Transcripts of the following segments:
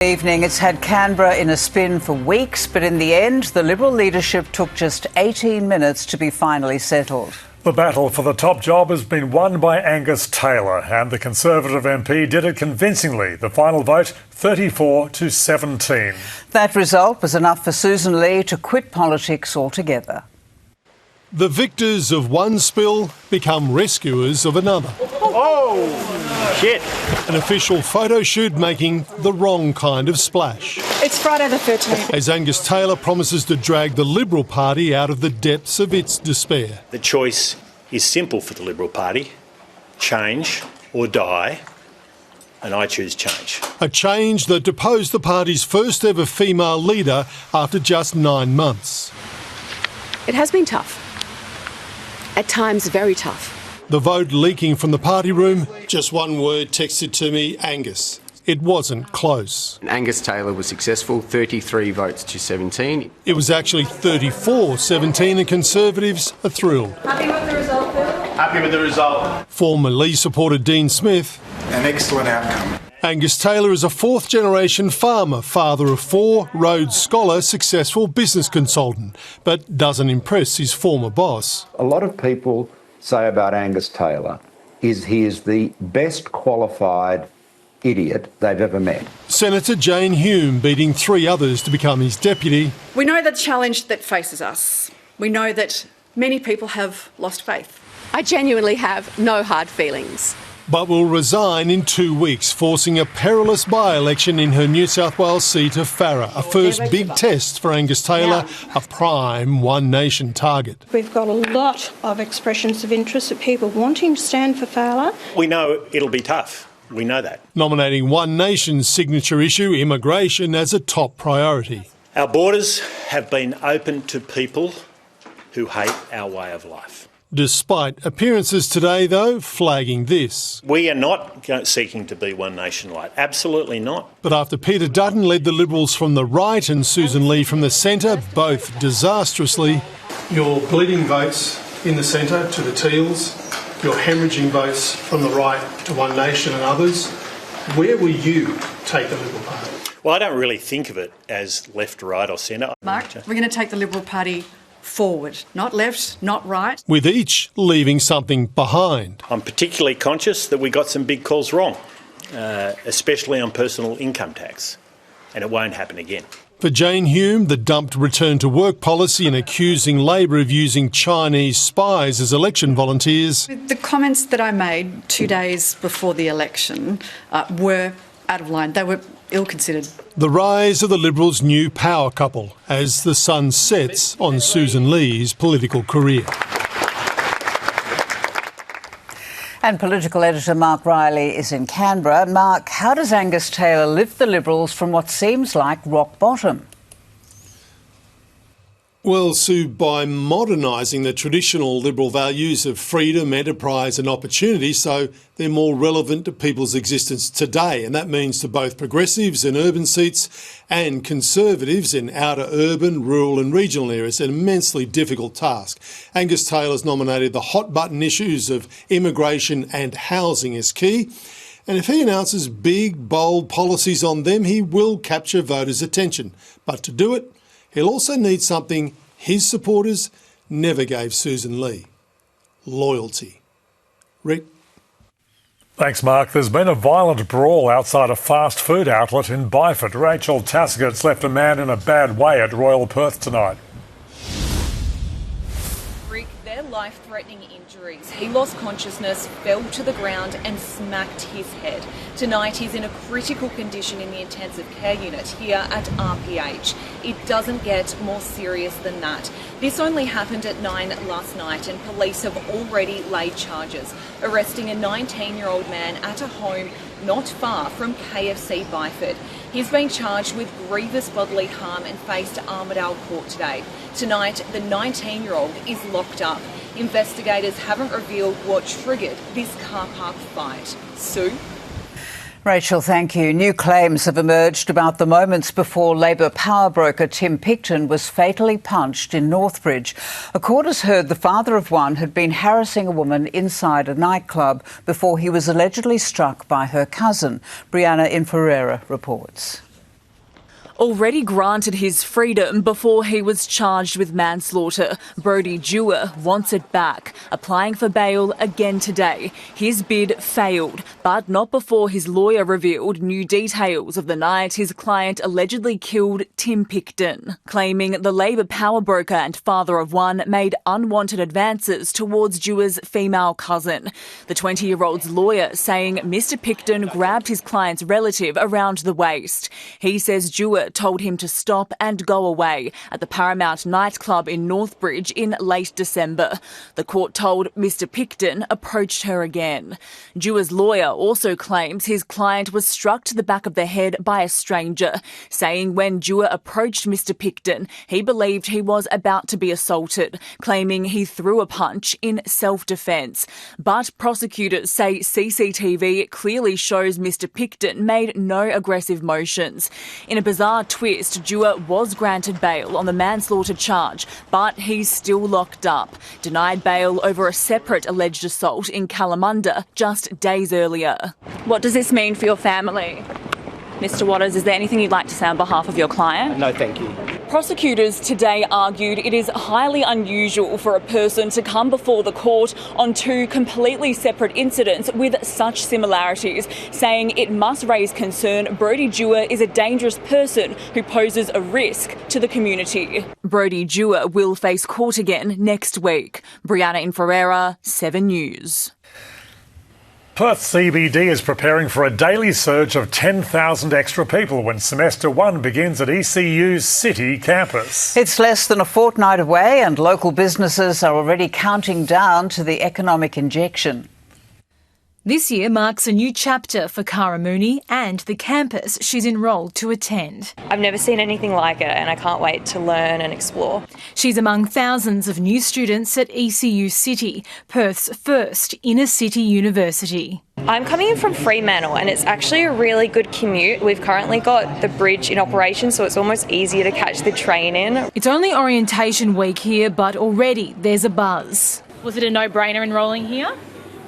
Evening. It's had Canberra in a spin for weeks, but in the end, the Liberal leadership took just 18 minutes to be finally settled. The battle for the top job has been won by Angus Taylor, and the Conservative MP did it convincingly. The final vote, 34-17. That result was enough for Susan Lee to quit politics altogether. The victors of one spill become rescuers of another. Oh, shit. An official photo shoot making the wrong kind of splash. It's Friday the 13th. As Angus Taylor promises to drag the Liberal Party out of the depths of its despair. The choice is simple for the Liberal Party: change or die, and I choose change. A change that deposed the party's first ever female leader after just 9 months. It has been tough. At times, very tough. The vote leaking from the party room, just one word texted to me, Angus. It wasn't close. Angus Taylor was successful, 33 votes to 17. It was actually 34-17 and Conservatives are thrilled. Happy with the result, Bill? Happy with the result. Former Lee supporter Dean Smith. An excellent outcome. Angus Taylor is a fourth-generation farmer, father of four, Rhodes Scholar, successful business consultant, but doesn't impress his former boss. A lot of people say about Angus Taylor is he is the best qualified idiot they've ever met. Senator Jane Hume beating three others to become his deputy. We know the challenge that faces us. We know that many people have lost faith. I genuinely have no hard feelings. But will resign in 2 weeks, forcing a perilous by-election in her New South Wales seat of Farrer, a first big test for Angus Taylor, a prime One Nation target. We've got a lot of expressions of interest of people wanting to stand for Fowler. We know it'll be tough. We know that. Nominating One Nation's signature issue, immigration, as a top priority. Our borders have been open to people who hate our way of life. Despite appearances today, though, flagging this. We are not seeking to be One Nation light. Absolutely not. But after Peter Dutton led the Liberals from the right and Susan Lee from the centre, both disastrously. Your bleeding votes in the centre to the Teals, your hemorrhaging votes from the right to One Nation and others. Where will you take the Liberal Party? Well, I don't really think of it as left, right or centre. Mark, we're going to take the Liberal Party forward, not left, not right. With each leaving something behind. I'm particularly conscious that we got some big calls wrong, especially on personal income tax, and it won't happen again. For Jane Hume, the dumped return to work policy and accusing Labor of using Chinese spies as election volunteers. The comments that I made 2 days before the election were out of line. They were ill-considered. The rise of the Liberals' new power couple as the sun sets on Susan Lee's political career. And political editor Mark Riley is in Canberra. Mark, how does Angus Taylor lift the Liberals from what seems like rock bottom? Well, Sue, by modernising the traditional Liberal values of freedom, enterprise and opportunity so they're more relevant to people's existence today. And that means to both progressives in urban seats and Conservatives in outer urban, rural and regional areas. An immensely difficult task. Angus Taylor's nominated the hot-button issues of immigration and housing as key. And if he announces big, bold policies on them, he will capture voters' attention. But to do it, he'll also need something his supporters never gave Susan Lee: loyalty. Rick? Thanks, Mark. There's been a violent brawl outside a fast food outlet in Byford. Rachel Taskett's left a man in a bad way at Royal Perth tonight. Rick, they're life-threatening injuries. He lost consciousness, fell to the ground and smacked his head. Tonight he's in a critical condition in the intensive care unit here at RPH. It doesn't get more serious than that. This only happened at 9 last night and police have already laid charges, arresting a 19-year-old man at a home not far from KFC Byford. He's been charged with grievous bodily harm and faced Armidale Court today. Tonight, the 19-year-old is locked up. Investigators haven't revealed what triggered this car park fight. Sue? Rachel, thank you. New claims have emerged about the moments before Labor power broker Tim Picton was fatally punched in Northbridge. A court has heard the father of one had been harassing a woman inside a nightclub before he was allegedly struck by her cousin. Brianna Inferreira reports. already granted his freedom before he was charged with manslaughter. Brodie Dewar wants it back, applying for bail again today. His bid failed, but not before his lawyer revealed new details of the night his client allegedly killed Tim Picton, claiming the Labor power broker and father of one made unwanted advances towards Dewar's female cousin. The 20-year-old's lawyer saying Mr Picton grabbed his client's relative around the waist. He says Dewar told him to stop and go away at the Paramount nightclub in Northbridge in late December. The court told Mr Picton approached her again. Dewar's lawyer also claims his client was struck to the back of the head by a stranger, saying when Dewar approached Mr Picton, he believed he was about to be assaulted, claiming he threw a punch in self-defence. But prosecutors say CCTV clearly shows Mr Picton made no aggressive motions. In a bizarre twist, Dewar was granted bail on the manslaughter charge, but he's still locked up, denied bail over a separate alleged assault in Kalamunda just days earlier. What does this mean for your family? Mr Waters, is there anything you'd like to say on behalf of your client? No, thank you. Prosecutors today argued it is highly unusual for a person to come before the court on two completely separate incidents with such similarities, saying it must raise concern Brodie Dewar is a dangerous person who poses a risk to the community. Brodie Dewar will face court again next week. Brianna Inferreira, 7 News. Perth CBD is preparing for a daily surge of 10,000 extra people when semester 1 begins at ECU's City campus. It's less than a fortnight away and local businesses are already counting down to the economic injection. This year marks a new chapter for Cara Mooney and the campus she's enrolled to attend. I've never seen anything like it and I can't wait to learn and explore. She's among thousands of new students at ECU City, Perth's first inner-city university. I'm coming in from Fremantle and it's actually a really good commute. We've currently got the bridge in operation, so it's almost easier to catch the train in. It's only orientation week here, but already there's a buzz. Was it a no-brainer enrolling here?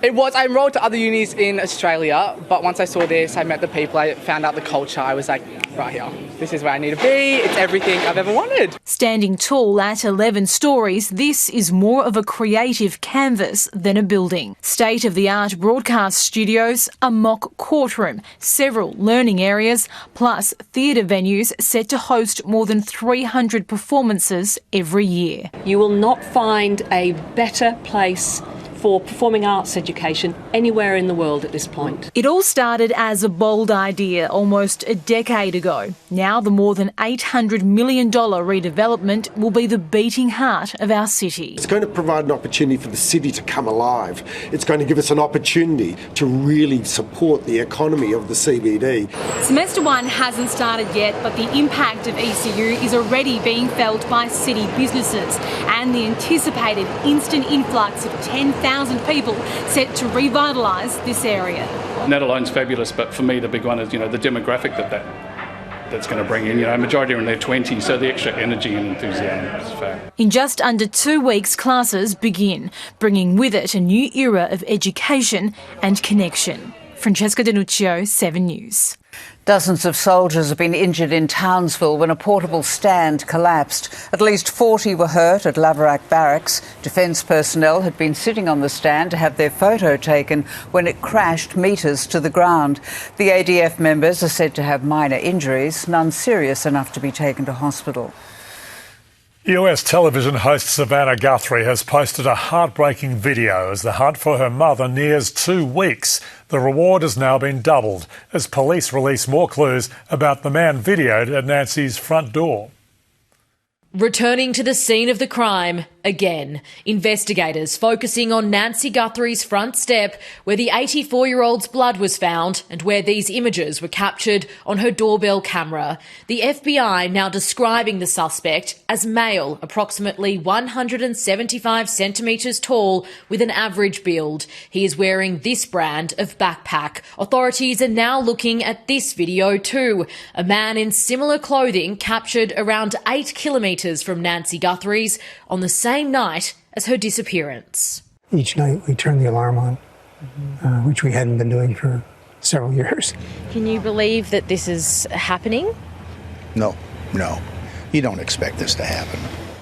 It was. I enrolled to other unis in Australia, but once I saw this, I met the people, I found out the culture, I was like, right here, this is where I need to be, it's everything I've ever wanted. Standing tall at 11 stories, this is more of a creative canvas than a building. State-of-the-art broadcast studios, a mock courtroom, several learning areas, plus theatre venues set to host more than 300 performances every year. You will not find a better place for performing arts education anywhere in the world at this point. It all started as a bold idea almost a decade ago. Now the more than $800 million redevelopment will be the beating heart of our city. It's going to provide an opportunity for the city to come alive. It's going to give us an opportunity to really support the economy of the CBD. Semester 1 hasn't started yet, but the impact of ECU is already being felt by city businesses and the anticipated instant influx of 10,000 people set to revitalise this area. That alone's fabulous, but for me the big one is, the demographic that's going to bring in. A majority are in their 20s, so the extra energy and enthusiasm is fab. In just under 2 weeks, classes begin, bringing with it a new era of education and connection. Francesca Danuccio, 7 News. Dozens of soldiers have been injured in Townsville when a portable stand collapsed. At least 40 were hurt at Laverack Barracks. Defence personnel had been sitting on the stand to have their photo taken when it crashed metres to the ground. The ADF members are said to have minor injuries, none serious enough to be taken to hospital. US television host Savannah Guthrie has posted a heartbreaking video as the hunt for her mother nears 2 weeks. The reward has now been doubled as police release more clues about the man videoed at Nancy's front door. Returning to the scene of the crime again, investigators focusing on Nancy Guthrie's front step where the 84-year-old's blood was found and where these images were captured on her doorbell camera. The FBI now describing the suspect as male, approximately 175 centimetres tall with an average build. He is wearing this brand of backpack. Authorities are now looking at this video too. A man in similar clothing captured around 8 kilometres from Nancy Guthrie's on the same night as her disappearance. Each night we turn the alarm on, which we hadn't been doing for several years. Can you believe that this is happening? No. no, you don't expect this to happen.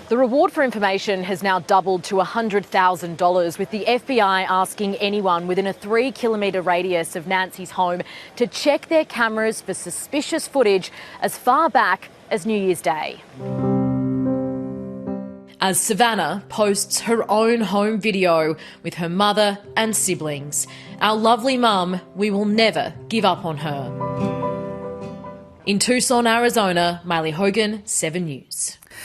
The reward for information has now doubled to $100,000, with the FBI asking anyone within a 3-kilometre radius of Nancy's home to check their cameras for suspicious footage as far back as New Year's Day. As Savannah posts her own home video with her mother and siblings. Our lovely mum, we will never give up on her. In Tucson, Arizona, Miley Hogan, 7 News.